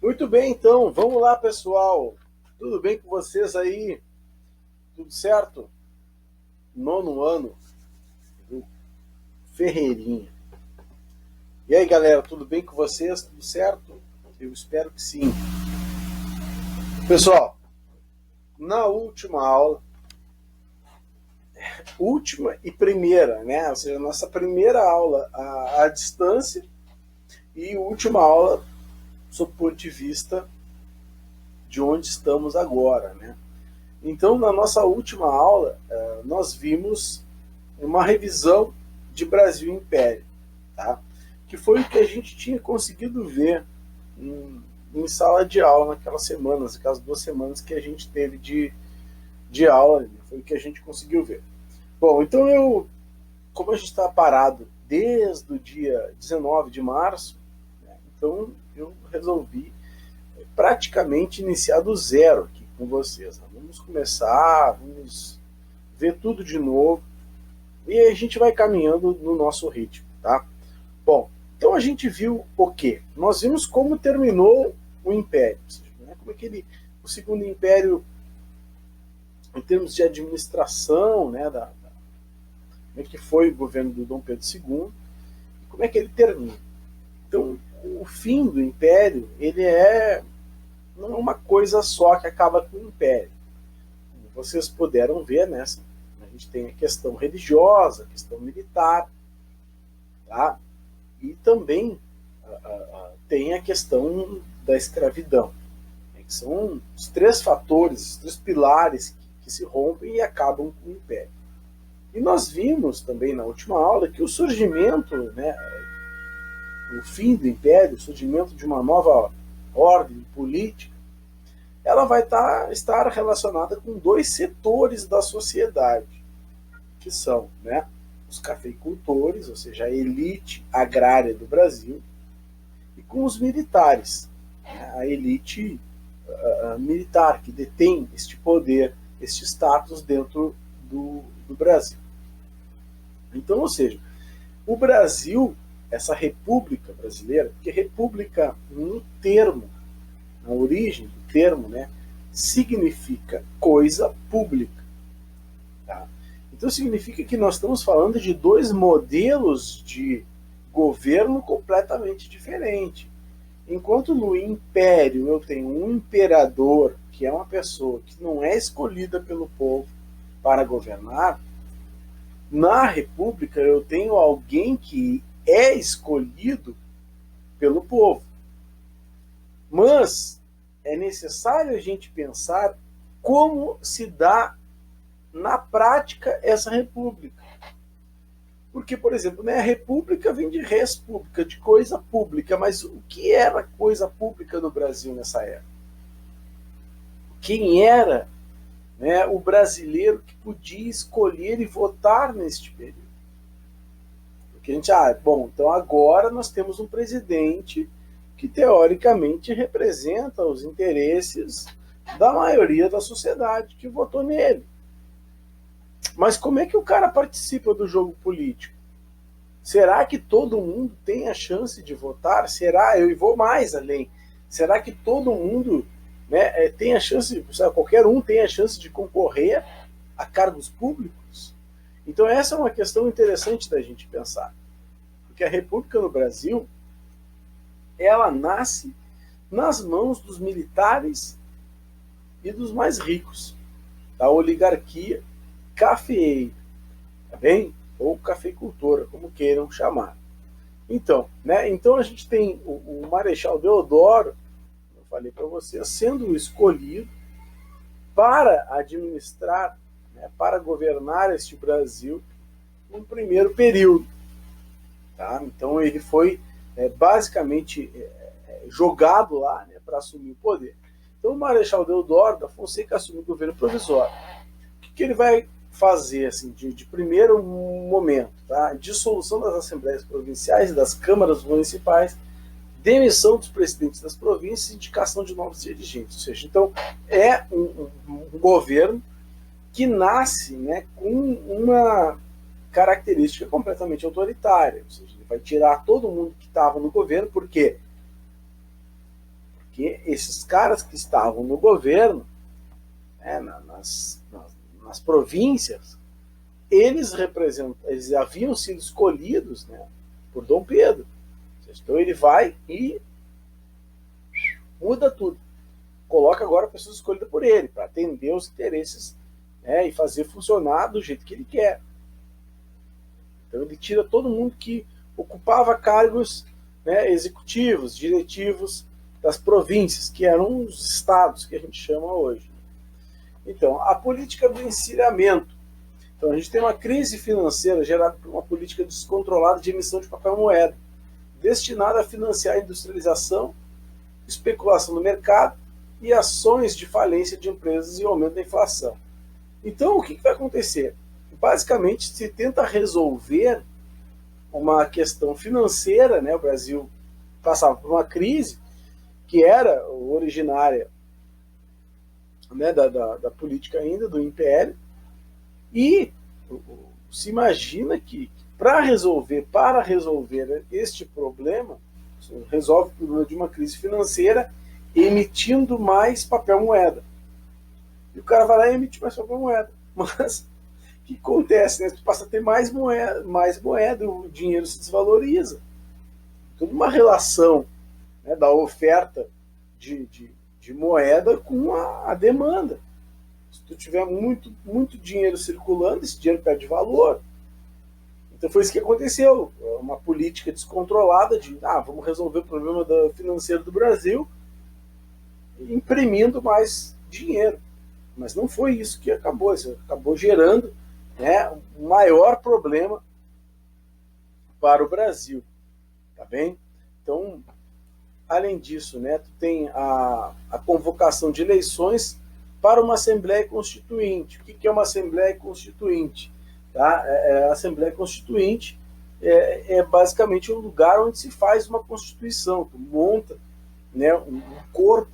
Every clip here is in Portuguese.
Muito bem, então, vamos lá, pessoal. Tudo bem com vocês aí? Tudo certo? Nono ano do Ferreirinha. E aí, galera, tudo bem com vocês? Tudo certo? Eu espero que sim. Pessoal, na última aula, última e primeira, né? Ou seja, nossa primeira aula à distância e última aula sob o ponto de vista de onde estamos agora, né? Então, na nossa última aula, nós vimos uma revisão de Brasil e Império, tá? Que foi o que a gente tinha conseguido ver em sala de aula naquelas semanas, aquelas 2 semanas que a gente teve de aula, né? Foi o que a gente conseguiu ver. Bom, então como a gente está parado desde o dia 19 de março, né, então eu resolvi praticamente iniciar do zero aqui com vocês. Né? Vamos começar, vamos ver tudo de novo e a gente vai caminhando no nosso ritmo, tá? Bom, então a gente viu o quê? Nós vimos como terminou o Império, ou seja, né, como é que o Segundo Império, em termos de administração, né, como é que foi o governo do Dom Pedro II, e como é que ele termina. Então, o fim do Império, ele não é uma coisa só que acaba com o Império. Como vocês puderam ver, né, a gente tem a questão religiosa, a questão militar, tá? E também tem a questão da escravidão, né, que são os 3 fatores, os 3 pilares que se rompem e acabam com o Império. E nós vimos também na última aula que o surgimento, né, o fim do Império, o surgimento de uma nova ordem política, ela vai estar relacionada com 2 setores da sociedade, que são, né, os cafeicultores, ou seja, a elite agrária do Brasil, e com os militares, né, a elite militar, que detém este poder, este status dentro do Brasil. Então, ou seja, o Brasil, essa república brasileira, porque república no termo, na origem do termo, né, significa coisa pública. Tá? Então significa que nós estamos falando de 2 modelos de governo completamente diferentes. Enquanto no Império eu tenho um imperador, que é uma pessoa que não é escolhida pelo povo para governar, na República eu tenho alguém que é escolhido pelo povo. Mas é necessário a gente pensar como se dá na prática essa república. Porque, por exemplo, né, a república vem de res pública, de coisa pública, mas o que era coisa pública no Brasil nessa época? Quem era, né, o brasileiro que podia escolher e votar neste período? Porque a gente, bom, então agora nós temos um presidente que teoricamente representa os interesses da maioria da sociedade que votou nele. Mas como é que o cara participa do jogo político? Será que todo mundo tem a chance de votar? Será? Eu vou mais além. Será que todo mundo, né, tem a chance, qualquer um tem a chance de concorrer a cargos públicos? Então essa é uma questão interessante da gente pensar. Porque a República no Brasil, ela nasce nas mãos dos militares e dos mais ricos, da oligarquia cafeeira, tá bem? Ou cafeicultora, como queiram chamar. Então, né? Então a gente tem o Marechal Deodoro, eu falei para vocês, sendo escolhido para administrar, né, para governar este Brasil no primeiro período. Tá? Então ele foi basicamente jogado lá, né, para assumir o poder. Então o Marechal Deodoro da Fonseca assume o governo provisório. O que ele vai fazer assim, de primeiro momento? Tá? Dissolução das assembleias provinciais e das câmaras municipais, demissão dos presidentes das províncias e indicação de novos dirigentes. Ou seja, então é um governo que nasce, né, com uma característica completamente autoritária. Ou seja, ele vai tirar todo mundo que estava no governo. Por quê? porque esses caras que estavam no governo, né, nas províncias, eles haviam sido escolhidos, né, por Dom Pedro. Então ele vai e muda tudo. Coloca agora pessoas escolhidas por ele, para atender os interesses, né, e fazer funcionar do jeito que ele quer. Então ele tira todo mundo que ocupava cargos, né, executivos, diretivos das províncias, que eram os estados que a gente chama hoje. Então, a política do encilhamento. Então, a gente tem uma crise financeira gerada por uma política descontrolada de emissão de papel moeda, destinada a financiar a industrialização, especulação no mercado e ações de falência de empresas e aumento da inflação. Então, o que vai acontecer? Basicamente, se tenta resolver uma questão financeira, né? O Brasil passava por uma crise que era originária, né, da política ainda, do Império, e se imagina que para resolver este problema, resolve o problema de uma crise financeira emitindo mais papel moeda. E o cara vai lá e emite mais papel moeda. Mas o que acontece? Né? Tu passa a ter mais moeda, o dinheiro se desvaloriza. Toda uma relação, né, da oferta de moeda com a demanda. Se tu tiver muito dinheiro circulando, esse dinheiro perde valor. Então foi isso que aconteceu. Uma política descontrolada de vamos resolver o problema financeiro do Brasil imprimindo mais dinheiro. Mas não foi isso que acabou. Isso acabou gerando, né, um maior problema para o Brasil. Tá bem? Então, além disso, né, tu tem a convocação de eleições para uma Assembleia Constituinte. O que é uma Assembleia Constituinte? Tá? A Assembleia Constituinte é basicamente um lugar onde se faz uma Constituição. Tu monta, né, um corpo,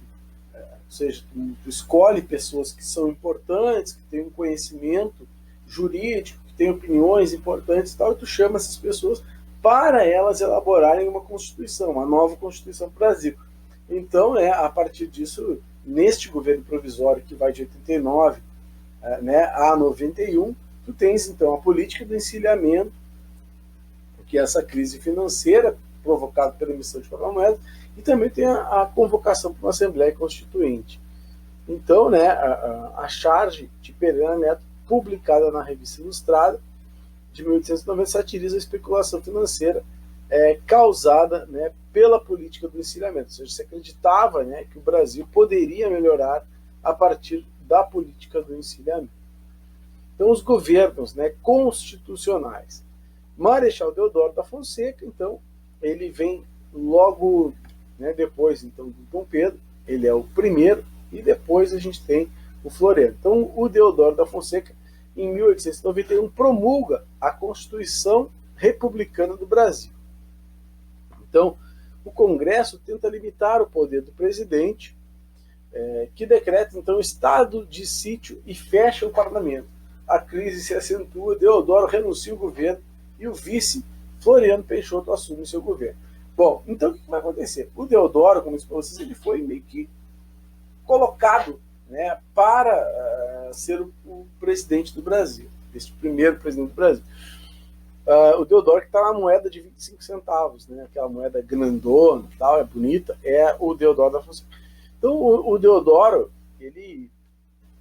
ou seja, tu escolhe pessoas que são importantes, que têm um conhecimento jurídico, que têm opiniões importantes e tal, e tu chama essas pessoas para elas elaborarem uma Constituição, uma nova Constituição para o Brasil. Então, né, a partir disso, neste governo provisório que vai de 89, né, a 91, tu tens então a política do encilhamento, que é essa crise financeira provocada pela emissão de papel moeda, e também tem a convocação para uma Assembleia Constituinte. Então, né, a charge de Pereira Neto, publicada na Revista Ilustrada, de 1890, satiriza a especulação financeira causada, né, pela política do encilhamento. Ou seja, se acreditava, né, que o Brasil poderia melhorar a partir da política do encilhamento. Então, os governos, né, constitucionais. Marechal Deodoro da Fonseca, então, ele vem logo, né, depois então, do Dom Pedro, ele é o primeiro, e depois a gente tem o Floriano. Então, o Deodoro da Fonseca, em 1891, promulga a Constituição Republicana do Brasil. Então, o Congresso tenta limitar o poder do presidente, que decreta, então, estado de sítio e fecha o parlamento. A crise se acentua, Deodoro renuncia ao governo e o vice, Floriano Peixoto, assume seu governo. Bom, então o que vai acontecer? O Deodoro, como eu disse para vocês, ele foi meio que colocado, né, para ser o presidente do Brasil, este primeiro presidente do Brasil. O Deodoro, que está na moeda de 25 centavos, né, aquela moeda grandona, tal, é bonita, é o Deodoro da Fonseca. Então, o Deodoro, ele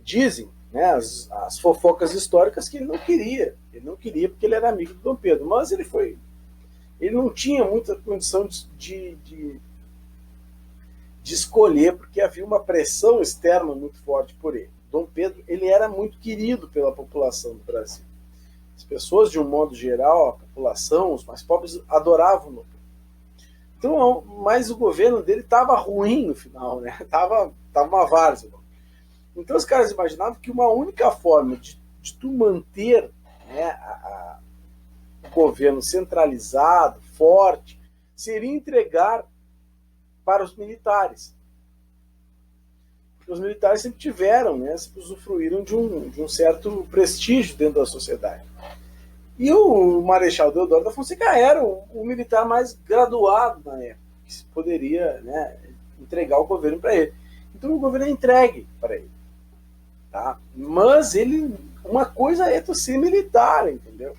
dizem, né, as fofocas históricas que ele não queria porque ele era amigo do Dom Pedro, mas ele não tinha muita condição de escolher, porque havia uma pressão externa muito forte por ele. Dom Pedro, ele era muito querido pela população do Brasil. As pessoas, de um modo geral, a população, os mais pobres, adoravam o Dom Pedro. Então, mas o governo dele estava ruim no final, né? Tava uma várzea. Então os caras imaginavam que uma única forma de tu manter, né, o governo centralizado, forte, seria entregar para os militares. Porque os militares sempre tiveram, né, sempre usufruíram de um certo prestígio dentro da sociedade. E o Marechal Deodoro da Fonseca era o militar mais graduado na época, que se poderia, né, entregar o governo para ele. Então o governo é entregue para ele. Tá? Mas ele, uma coisa é tu ser militar, entendeu?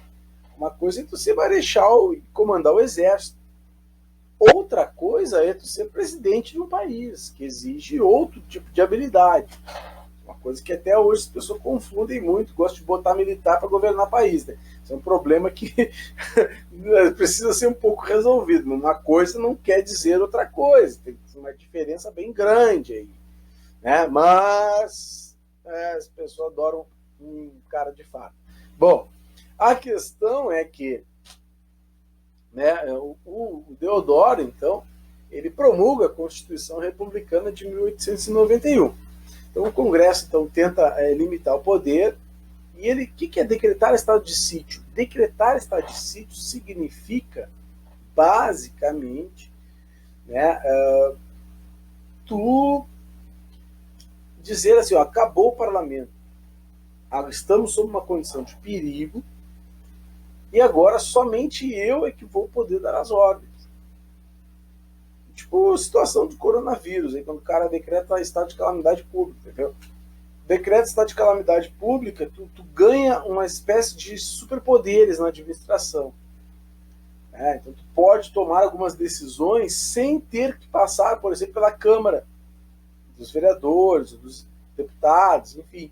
Uma coisa é tu ser marechal e comandar o exército. Outra coisa é tu ser presidente de um país, que exige outro tipo de habilidade. Uma coisa que até hoje as pessoas confundem muito, gostam de botar militar para governar país. Né? Isso é um problema que precisa ser um pouco resolvido. Uma coisa não quer dizer outra coisa. Tem uma diferença bem grande aí. Né? Mas as pessoas adoram um cara de fato. Bom, a questão é que, né, o Deodoro, então, ele promulga a Constituição Republicana de 1891. Então o Congresso então, tenta limitar o poder. E ele, o que é decretar estado de sítio? Decretar estado de sítio significa, basicamente, né, tu dizer assim, ó, acabou o parlamento, estamos sob uma condição de perigo, e agora somente eu é que vou poder dar as ordens. Tipo situação do coronavírus, aí, quando o cara decreta estado de calamidade pública, entendeu? Decreta estado de calamidade pública, tu ganha uma espécie de superpoderes na administração. Então tu pode tomar algumas decisões sem ter que passar, por exemplo, pela Câmara dos vereadores, dos deputados, enfim.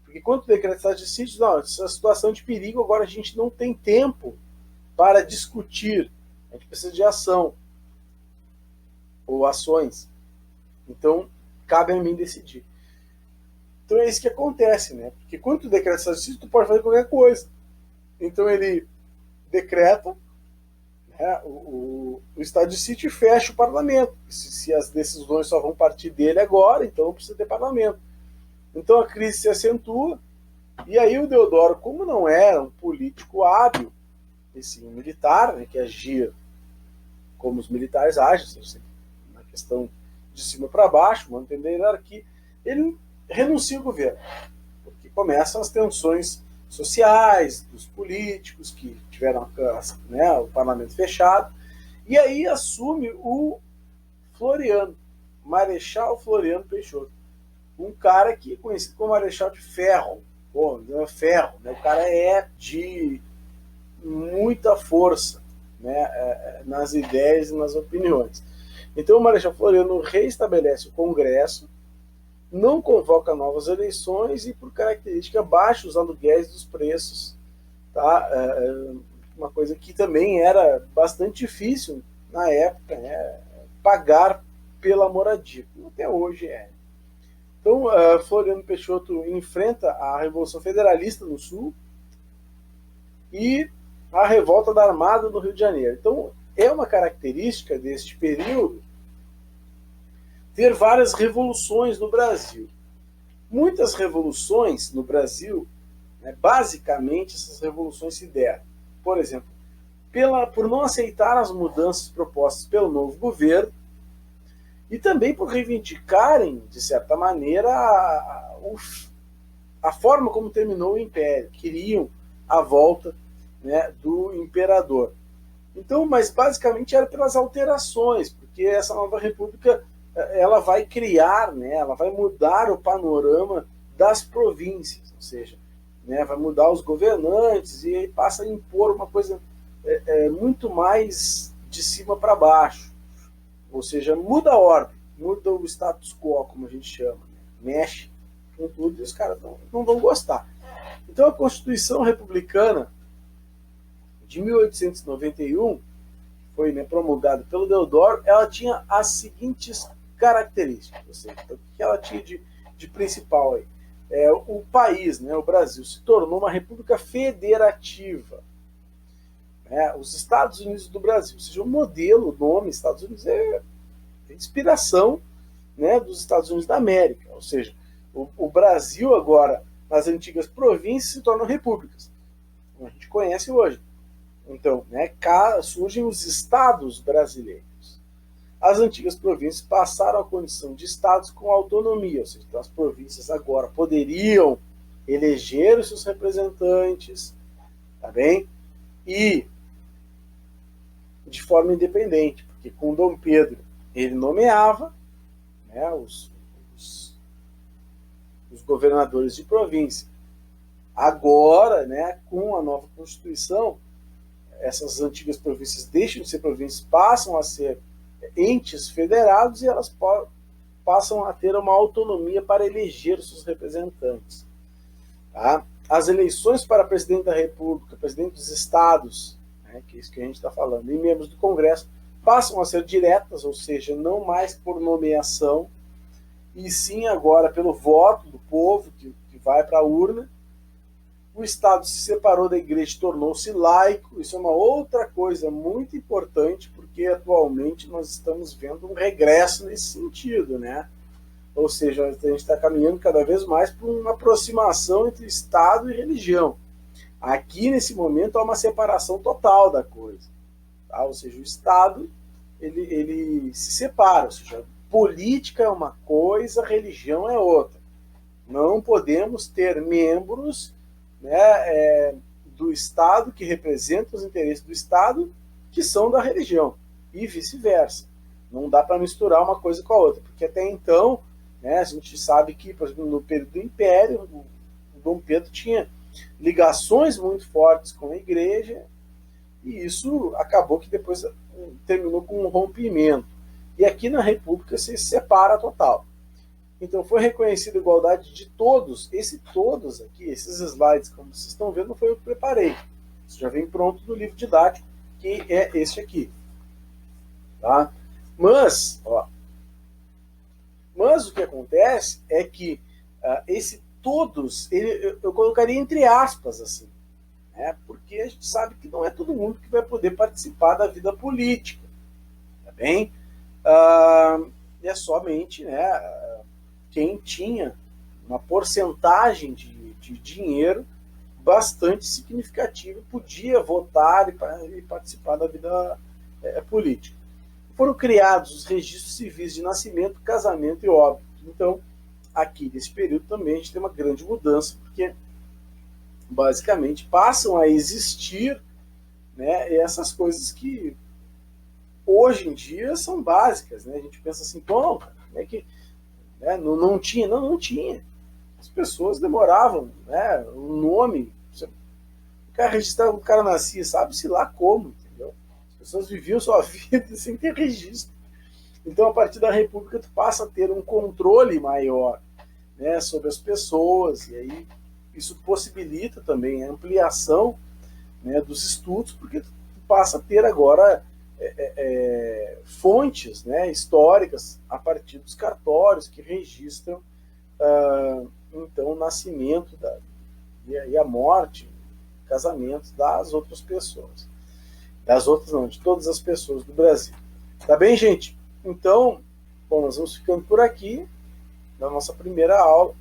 Porque quando tu decreta estado de sítio, não, essa situação de perigo, agora a gente não tem tempo para discutir. A gente precisa de ação ou ações. Então, cabe a mim decidir. Então é isso que acontece, né? Porque quando tu decreta estado de sítio, tu pode fazer qualquer coisa. Então ele decreta, né, o estado de sítio e fecha o parlamento. Se as decisões só vão partir dele agora, então não precisa ter parlamento. Então a crise se acentua, e aí o Deodoro, como não era um político hábil, esse militar, né, que agia como os militares agem, na questão de cima para baixo, mantendo a hierarquia, ele renuncia ao governo, porque começam as tensões sociais dos políticos que tiveram, né, o parlamento fechado, e aí assume o Floriano, Marechal Floriano Peixoto, um cara que é conhecido como Marechal de Ferro. Pô, não é ferro, né? O cara é de muita força, né, nas ideias e nas opiniões. Então o Marechal Floriano reestabelece o Congresso, não convoca novas eleições e, por característica, baixa os aluguéis dos preços. Tá? Uma coisa que também era bastante difícil na época, né? Pagar pela moradia, como até hoje é. Então, Floriano Peixoto enfrenta a Revolução Federalista no Sul e a revolta da Armada no Rio de Janeiro. Então, é uma característica deste período ter várias revoluções no Brasil. Muitas revoluções no Brasil, né, basicamente, essas revoluções se deram, por exemplo, por não aceitar as mudanças propostas pelo novo governo, e também por reivindicarem, de certa maneira, a forma como terminou o Império. Queriam a volta, né, do imperador. Então, mas basicamente era pelas alterações, porque essa nova república ela vai criar, né, ela vai mudar o panorama das províncias, ou seja, né, vai mudar os governantes e aí passa a impor uma coisa muito mais de cima para baixo. Ou seja, muda a ordem, muda o status quo, como a gente chama, né? Mexe com tudo e os caras não vão gostar. Então a Constituição Republicana de 1891, foi, né, promulgada pelo Deodoro, ela tinha as seguintes características. Ou seja, então, o que ela tinha de principal aí? O país, né, o Brasil, se tornou uma república federativa. Os Estados Unidos do Brasil, ou seja, o modelo, o nome Estados Unidos é inspiração, né, dos Estados Unidos da América, ou seja, o Brasil agora, nas antigas províncias, se tornam repúblicas, como a gente conhece hoje. Então, né, surgem os estados brasileiros. As antigas províncias passaram à condição de estados com autonomia, ou seja, então as províncias agora poderiam eleger os seus representantes, tá bem? E de forma independente, porque com Dom Pedro ele nomeava, né, os governadores de província. Agora, né, com a nova Constituição, essas antigas províncias deixam de ser províncias, passam a ser entes federados e elas passam a ter uma autonomia para eleger seus representantes. Tá? As eleições para presidente da República, presidente dos estados, né, que é isso que a gente está falando, e membros do Congresso, passam a ser diretas, ou seja, não mais por nomeação, e sim agora pelo voto do povo que vai para a urna. O Estado se separou da igreja e tornou-se laico. Isso é uma outra coisa muito importante, porque atualmente nós estamos vendo um regresso nesse sentido, né? Ou seja, a gente está caminhando cada vez mais para uma aproximação entre Estado e religião. Aqui, nesse momento, há uma separação total da coisa. Tá? Ou seja, o Estado ele se separa, ou seja, política é uma coisa, religião é outra. Não podemos ter membros, né, do Estado que representam os interesses do Estado que são da religião e vice-versa. Não dá para misturar uma coisa com a outra, porque até então, né, a gente sabe que, por exemplo, no período do Império, o Dom Pedro tinha ligações muito fortes com a igreja e isso acabou que depois terminou com um rompimento. E aqui na República se separa total. Então foi reconhecida a igualdade de todos. Esse todos aqui, esses slides, como vocês estão vendo, não foi eu que preparei. Isso já vem pronto do livro didático, que é este aqui. Tá? Mas o que acontece é que esse todos, eu colocaria entre aspas, assim, né? Porque a gente sabe que não é todo mundo que vai poder participar da vida política. Tá bem? É somente, né, quem tinha uma porcentagem de dinheiro bastante significativa podia votar e participar da vida política. Foram criados os registros civis de nascimento, casamento e óbito. Então, aqui nesse período também a gente tem uma grande mudança, porque basicamente passam a existir, né, essas coisas que hoje em dia são básicas, né? A gente pensa assim, bom, como é que não tinha? Não tinha. As pessoas demoravam, né? O nome, o cara registrava, o cara nascia, sabe-se lá como, entendeu? As pessoas viviam sua vida sem ter registro. Então, a partir da República, tu passa a ter um controle maior, né, sobre as pessoas, e aí isso possibilita também a ampliação, né, dos estudos, porque tu passa a ter agora fontes, né, históricas a partir dos cartórios que registram então o nascimento e a morte, o casamento das outras pessoas. Das outras não, de todas as pessoas do Brasil. Tá bem, gente? Então, bom, nós vamos ficando por aqui na nossa primeira aula.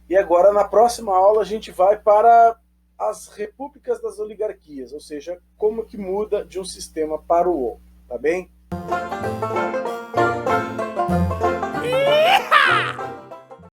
E agora, na próxima aula, a gente vai para as repúblicas das oligarquias, ou seja, como que muda de um sistema para o outro, tá bem?